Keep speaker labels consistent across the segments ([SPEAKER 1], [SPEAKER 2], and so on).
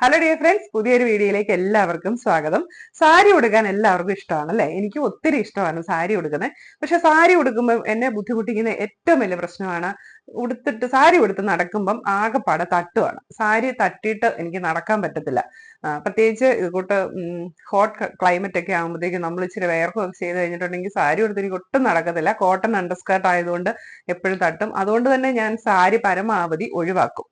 [SPEAKER 1] Hello dear friends, പുതിയൊരു വീഡിയോയിലേക്ക് എല്ലാവർക്കും സ്വാഗതം. സാരി ഉടുക്കാൻ എല്ലാവർക്കും ഇഷ്ടമാണ് അല്ലെ? എനിക്ക് ഒത്തിരി ഇഷ്ടമാണ് സാരി ഉടുക്കുന്നത്. പക്ഷെ സാരി ഉടുക്കുമ്പോൾ എന്നെ ബുദ്ധിമുട്ടിക്കുന്ന ഏറ്റവും വലിയ പ്രശ്നമാണ് സാരി ഉടുത്ത് നടക്കുമ്പം ആകെപ്പാടെ തട്ടുവാണ്. സാരി തട്ടിയിട്ട് എനിക്ക് നടക്കാൻ പറ്റത്തില്ല. പ്രത്യേകിച്ച് ഇതുകൂട്ട് ഹോട്ട് ക്ലൈമറ്റ് ഒക്കെ ആകുമ്പോഴത്തേക്കും നമ്മൾ ഇച്ചിരി വെയർക്കൊക്കെ ചെയ്ത് കഴിഞ്ഞിട്ടുണ്ടെങ്കിൽ സാരി ഉടുത്ത് എനിക്ക് ഒട്ടും നടക്കത്തില്ല. കോട്ടൺ അണ്ടർസ്കേർട്ട് ആയതുകൊണ്ട് എപ്പോഴും തട്ടും. അതുകൊണ്ട് തന്നെ ഞാൻ സാരി പരമാവധി ഒഴിവാക്കും.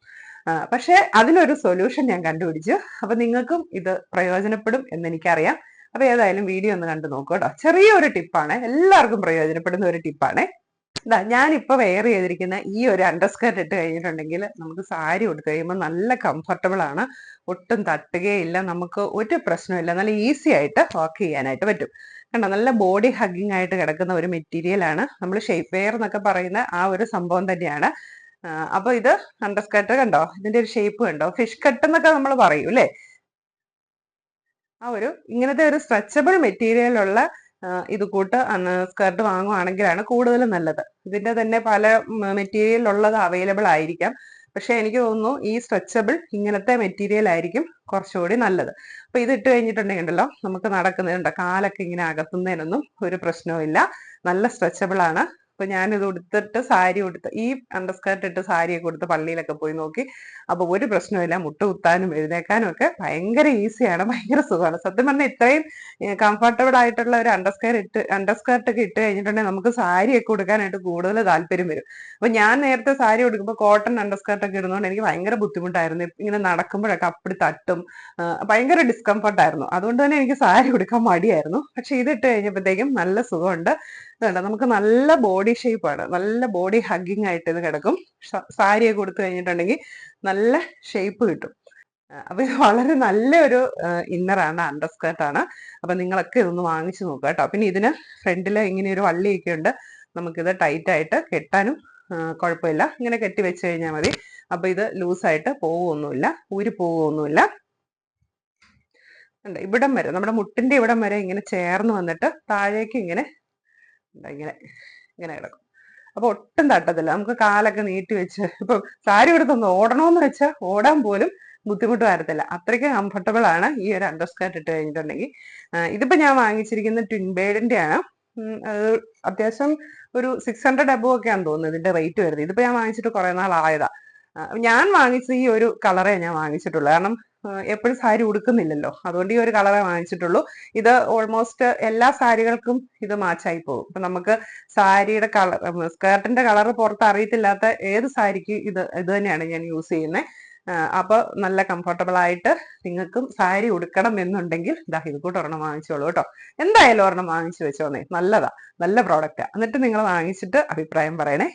[SPEAKER 1] പക്ഷെ അതിനൊരു സൊല്യൂഷൻ ഞാൻ കണ്ടുപിടിച്ചു. അപ്പൊ നിങ്ങൾക്കും ഇത് പ്രയോജനപ്പെടും എന്ന് എനിക്കറിയാം. അപ്പൊ ഏതായാലും വീഡിയോ ഒന്ന് കണ്ടു നോക്കൂ കേട്ടോ. ചെറിയൊരു ടിപ്പാണ്, എല്ലാവർക്കും പ്രയോജനപ്പെടുന്ന ഒരു ടിപ്പാണ്. ഞാനിപ്പോ വെയർ ചെയ്തിരിക്കുന്ന ഈ ഒരു അണ്ടർസ്കേർട്ട് ഇട്ട് കഴിഞ്ഞിട്ടുണ്ടെങ്കിൽ നമുക്ക് സാരി ഉടുത്ത് കഴിയുമ്പോൾ നല്ല കംഫർട്ടബിൾ ആണ്. ഒട്ടും തട്ടുകയില്ല, നമുക്ക് ഒരു പ്രശ്നമില്ല, നല്ല ഈസി ആയിട്ട് വാക്ക് ചെയ്യാനായിട്ട് പറ്റും. കണ്ടോ, നല്ല ബോഡി ഹഗ്ഗിങ് ആയിട്ട് കിടക്കുന്ന ഒരു മെറ്റീരിയൽ ആണ്. നമ്മൾ ഷേപ്പ് വെയർ എന്നൊക്കെ പറയുന്ന ആ ഒരു സംഭവം തന്നെയാണ്. അപ്പൊ ഇത് അണ്ടർസ്കേർട്ട് കണ്ടോ, ഇതിന്റെ ഒരു ഷേപ്പ് കണ്ടോ, ഫിഷ് കട്ട് എന്നൊക്കെ നമ്മൾ പറയും അല്ലെ. ആ ഒരു ഇങ്ങനത്തെ ഒരു സ്ട്രെച്ചബിൾ മെറ്റീരിയൽ ഉള്ള ഇത് കൂട്ട് സ്കേർട്ട് വാങ്ങുവാണെങ്കിലാണ് കൂടുതലും നല്ലത്. ഇതിന്റെ തന്നെ പല മെറ്റീരിയൽ ഉള്ളത് അവൈലബിൾ ആയിരിക്കാം. പക്ഷെ എനിക്ക് തോന്നുന്നു ഈ സ്ട്രെച്ചബിൾ ഇങ്ങനത്തെ മെറ്റീരിയൽ ആയിരിക്കും കുറച്ചുകൂടി നല്ലത്. അപ്പൊ ഇത് ഇട്ട് കഴിഞ്ഞിട്ടുണ്ടെങ്കിലോ നമുക്ക് നടക്കുന്നതുണ്ട്, കാലൊക്കെ ഇങ്ങനെ അകത്തുന്നതിനൊന്നും ഒരു പ്രശ്നവും ഇല്ല. നല്ല സ്ട്രെച്ചബിൾ ആണ്. അപ്പൊ ഞാനിത് ഉടുത്തിട്ട് സാരി ഉടുത്ത് ഈ അണ്ടർസ്കേർട്ട് ഇട്ട് സാരിയൊക്കെ ഉടുത്ത് പള്ളിയിലൊക്കെ പോയി നോക്കി. അപ്പൊ ഒരു പ്രശ്നമില്ല, മുട്ട് കുത്താനും എഴുന്നേക്കാനും ഒക്കെ ഭയങ്കര ഈസിയാണ്, ഭയങ്കര സുഖമാണ്. സത്യം പറഞ്ഞാൽ ഇത്രയും കംഫർട്ടബിൾ ആയിട്ടുള്ള ഒരു അണ്ടർസ്കേർട്ട് ഒക്കെ ഇട്ട് കഴിഞ്ഞിട്ടുണ്ടെങ്കിൽ നമുക്ക് സാരിയൊക്കെ ഉടുക്കാനായിട്ട് കൂടുതൽ താല്പര്യം വരും. അപ്പൊ ഞാൻ നേരത്തെ സാരി ഉടുക്കുമ്പോൾ കോട്ടൺ അണ്ടർസ്കേർട്ട് ഒക്കെ ഇടുന്നതുകൊണ്ട് എനിക്ക് ഭയങ്കര ബുദ്ധിമുട്ടായിരുന്നു. ഇങ്ങനെ നടക്കുമ്പോഴൊക്കെ അപ്പടി തട്ടും, ഭയങ്കര ഡിസ്കംഫർട്ടായിരുന്നു. അതുകൊണ്ട് തന്നെ എനിക്ക് സാരി ഉടുക്കാൻ മടിയായിരുന്നു. പക്ഷെ ഇതിട്ട് കഴിഞ്ഞപ്പോഴത്തേക്കും നല്ല സുഖമുണ്ട്. ഇതുണ്ട്, നമുക്ക് നല്ല ബോഡി ഷേപ്പാണ്, നല്ല ബോഡി ഹഗ്ഗിങ് ആയിട്ട് ഇത് കിടക്കും. സാരിയൊക്കെ കൊടുത്തു കഴിഞ്ഞിട്ടുണ്ടെങ്കിൽ നല്ല ഷേപ്പ് കിട്ടും. അപ്പൊ ഇത് വളരെ നല്ലൊരു ഇന്നറാണ്, അണ്ടർസ്കേർട്ടാണ്. അപ്പൊ നിങ്ങളൊക്കെ ഇതൊന്ന് വാങ്ങിച്ചു നോക്കുക കേട്ടോ. പിന്നെ ഇതിന് ഫ്രണ്ടില് ഇങ്ങനെ ഒരു വള്ളിയൊക്കെ ഉണ്ട്, നമുക്കിത് ടൈറ്റ് ആയിട്ട് കെട്ടാനും കുഴപ്പമില്ല. ഇങ്ങനെ കെട്ടി വെച്ച് കഴിഞ്ഞാൽ മതി. അപ്പൊ ഇത് ലൂസായിട്ട് പോവുകയൊന്നുമില്ല, ഊരി പോവുകയൊന്നുമില്ല. ഉണ്ട്, ഇവിടം വരെ, നമ്മുടെ മുട്ടിന്റെ ഇവിടം വരെ ഇങ്ങനെ ചേർന്ന് വന്നിട്ട് താഴേക്ക് ഇങ്ങനെ ഇങ്ങനെ ഇങ്ങനെ കിടക്കും. അപ്പൊ ഒട്ടും തട്ടത്തില്ല. നമുക്ക് കാലൊക്കെ നീട്ടി വെച്ച് ഇപ്പൊ സാരി എടുത്തൊന്ന് ഓടണമെന്ന് വെച്ചാൽ ഓടാൻ പോലും ബുദ്ധിമുട്ട് വരത്തില്ല. അത്രയ്ക്ക് കംഫർട്ടബിൾ ആണ് ഈ ഒരു അണ്ടർസ്കേർട്ട് ഇട്ട് കഴിഞ്ഞിട്ടുണ്ടെങ്കിൽ. ഇതിപ്പോ ഞാൻ വാങ്ങിച്ചിരിക്കുന്ന ട്വിൻബേഡിന്റെ ആണ്. അത് അത്യാവശ്യം ഒരു 600 അബോ ഒക്കെയാണെന്ന് തോന്നുന്നു ഇതിന്റെ റേറ്റ് വരുന്നത്. ഇതിപ്പോ ഞാൻ വാങ്ങിച്ചിട്ട് കുറെ നാളായതാ. ഞാൻ വാങ്ങിച്ച ഈ ഒരു കളറേ ഞാൻ വാങ്ങിച്ചിട്ടുള്ളൂ. കാരണം എപ്പോഴും സാരി ഉടുക്കുന്നില്ലല്ലോ, അതുകൊണ്ട് ഈ ഒരു കളറേ വാങ്ങിച്ചിട്ടുള്ളൂ. ഇത് ഓൾമോസ്റ്റ് എല്ലാ സാരികൾക്കും ഇത് മാച്ചായി പോകും. ഇപ്പൊ നമുക്ക് സാരിയുടെ കളർ, സ്കേർട്ടിന്റെ കളർ പുറത്ത് അറിയത്തില്ലാത്ത ഏത് സാരിക്ക് ഇത് തന്നെയാണ് ഞാൻ യൂസ് ചെയ്യുന്നത്. അപ്പൊ നല്ല കംഫർട്ടബിൾ ആയിട്ട് നിങ്ങൾക്കും സാരി ഉടുക്കണം എന്നുണ്ടെങ്കിൽ ഇത് കൂട്ട് ഒരെണ്ണം വാങ്ങിച്ചോളൂ കേട്ടോ. എന്തായാലും ഒരെണ്ണം വാങ്ങിച്ചു വെച്ചോന്നേ, നല്ലതാ, നല്ല പ്രോഡക്റ്റാ. എന്നിട്ട് നിങ്ങൾ വാങ്ങിച്ചിട്ട് അഭിപ്രായം പറയണേ.